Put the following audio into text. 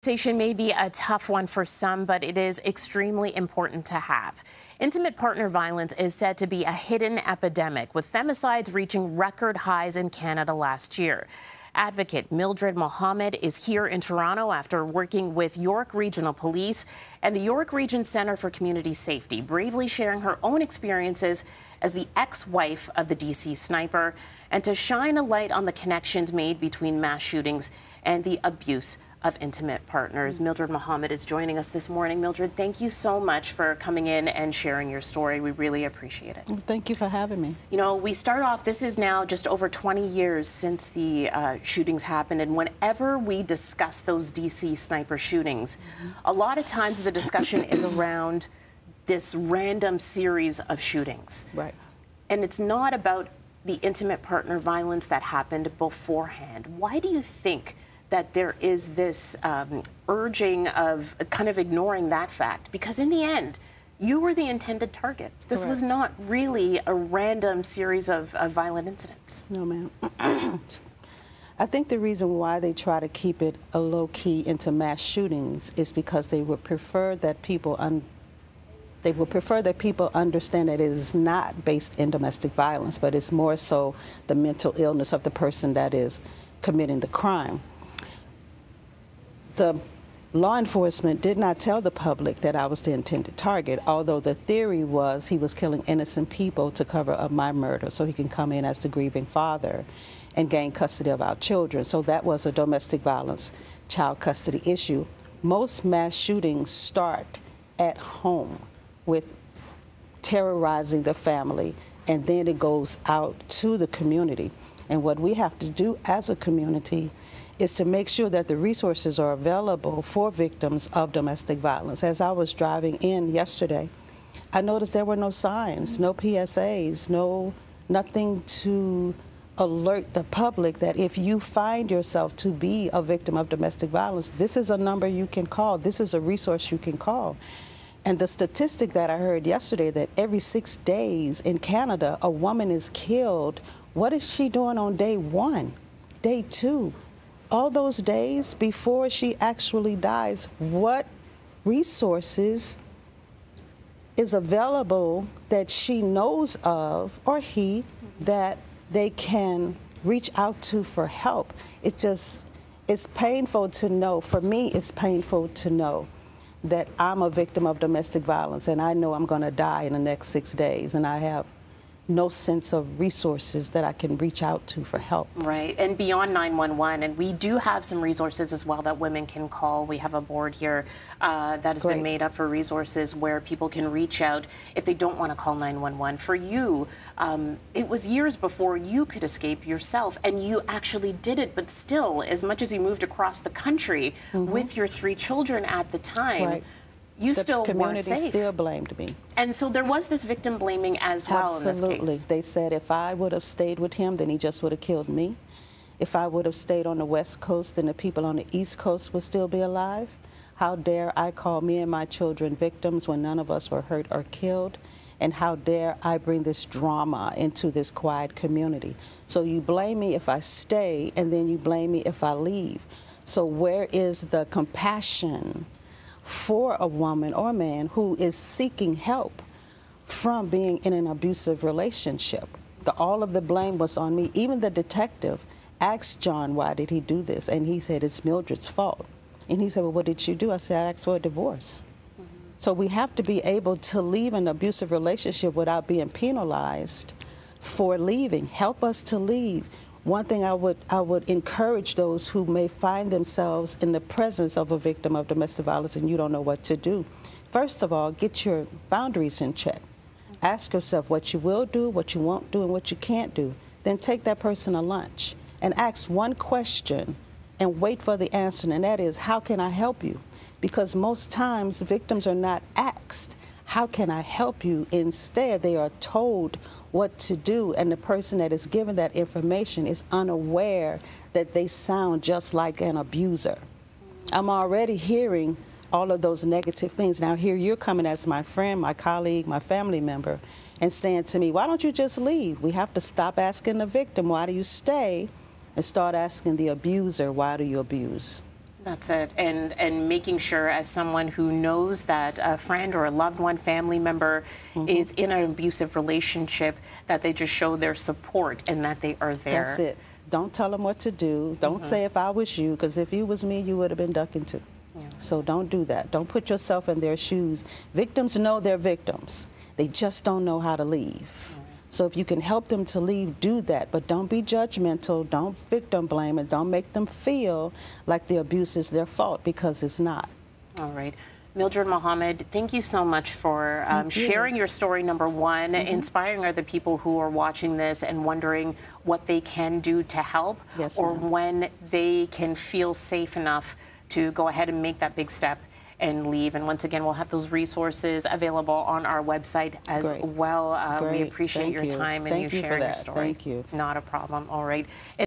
Conversation may be a tough one for some, but it is extremely important to have. Intimate partner violence is said to be a hidden epidemic, with femicides reaching record highs in Canada last year. Advocate Mildred Muhammad is here in Toronto after working with York Regional Police and the York Region Centre for Community Safety, bravely sharing her own experiences as the ex-wife of the DC sniper, and to shine a light on the connections made between mass shootings and the abuse of intimate partners. Mildred Muhammad is joining us this morning. Mildred, thank you so much for coming in and sharing your story. We really appreciate it. Thank you for having me. You know, we start off, this is now just over 20 years since the shootings happened, and whenever we discuss those DC sniper shootings, a lot of times the discussion is around this random series of shootings. Right. And it's not about the intimate partner violence that happened beforehand. Why do you think that there is this urging of kind of ignoring that fact? Because in the end, you were the intended target. This was not really a random series of violent incidents. No, ma'am. I think the reason why they try to keep it a low-key into mass shootings is because they would prefer that people understand that it is not based in domestic violence, but it's more so the mental illness of the person that is committing the crime. The law enforcement did not tell the public that I was the intended target, although the theory was he was killing innocent people to cover up my murder so he can come in as the grieving father and gain custody of our children. So that was a domestic violence child custody issue. Most mass shootings start at home with terrorizing the family, and then it goes out to the community. And what we have to do as a community is to make sure that the resources are available for victims of domestic violence. As I was driving in yesterday, I noticed there were no signs, no PSAs, nothing to alert the public that if you find yourself to be a victim of domestic violence, this is a number you can call, this is a resource you can call. And the statistic that I heard yesterday, that every 6 days in Canada, a woman is killed. What is she doing on day 1, day 2? All those days before she actually dies, what resources is available that she knows of, or he, that they can reach out to for help? It's painful to know. For me, it's painful to know that I'm a victim of domestic violence and I know I'm going to die in the next 6 days, and I have no sense of resources that I can reach out to for help. Right, and beyond 911, and we do have some resources as well that women can call. We have a board here that has been made up for resources where people can reach out if they don't want to call 911. For you, it was years before you could escape yourself, and you actually did it, but still, as much as you moved across the country with your 3 children at the time, you still weren't safe. The community still blamed me. And so there was this victim blaming as well in this case. Absolutely. They said if I would have stayed with him, then he just would have killed me. If I would have stayed on the West Coast, then the people on the East Coast would still be alive. How dare I call me and my children victims when none of us were hurt or killed? And how dare I bring this drama into this quiet community? So you blame me if I stay, and then you blame me if I leave. So where is the compassion for a woman or a man who is seeking help from being in an abusive relationship? All of the blame was on me. Even the detective asked John, why did he do this? And he said, it's Mildred's fault. And he said, well, what did you do? I said, I asked for a divorce. So we have to be able to leave an abusive relationship without being penalized for leaving. Help us to leave. One thing I would encourage those who may find themselves in the presence of a victim of domestic violence and you don't know what to do. First of all, get your boundaries in check. Ask yourself what you will do, what you won't do, and what you can't do. Then take that person to lunch and ask one question and wait for the answer, and that is, how can I help you? Because most times victims are not asked, how can I help you? Instead, they are told what to do, and the person that is given that information is unaware that they sound just like an abuser. I'm already hearing all of those negative things. Now here you're coming as my friend, my colleague, my family member, and saying to me, why don't you just leave? We have to stop asking the victim, why do you stay? And start asking the abuser, why do you abuse? That's it. And making sure, as someone who knows that a friend or a loved one, family member is in an abusive relationship, that they just show their support and that they are there. That's it. Don't tell them what to do. Don't say if I was you, because if you was me, you would have been ducking too. Yeah. So don't do that. Don't put yourself in their shoes. Victims know they're victims. They just don't know how to leave. So if you can help them to leave, do that. But don't be judgmental. Don't victim blame and don't make them feel like the abuse is their fault, because it's not. All right. Mildred Muhammad, thank you so much for sharing your story, number one, inspiring other people who are watching this and wondering what they can do to help, or when they can feel safe enough to go ahead and make that big step and leave. And once again, we'll have those resources available on our website as well. We appreciate your time and you sharing your story. Thank you. Not a problem. All right.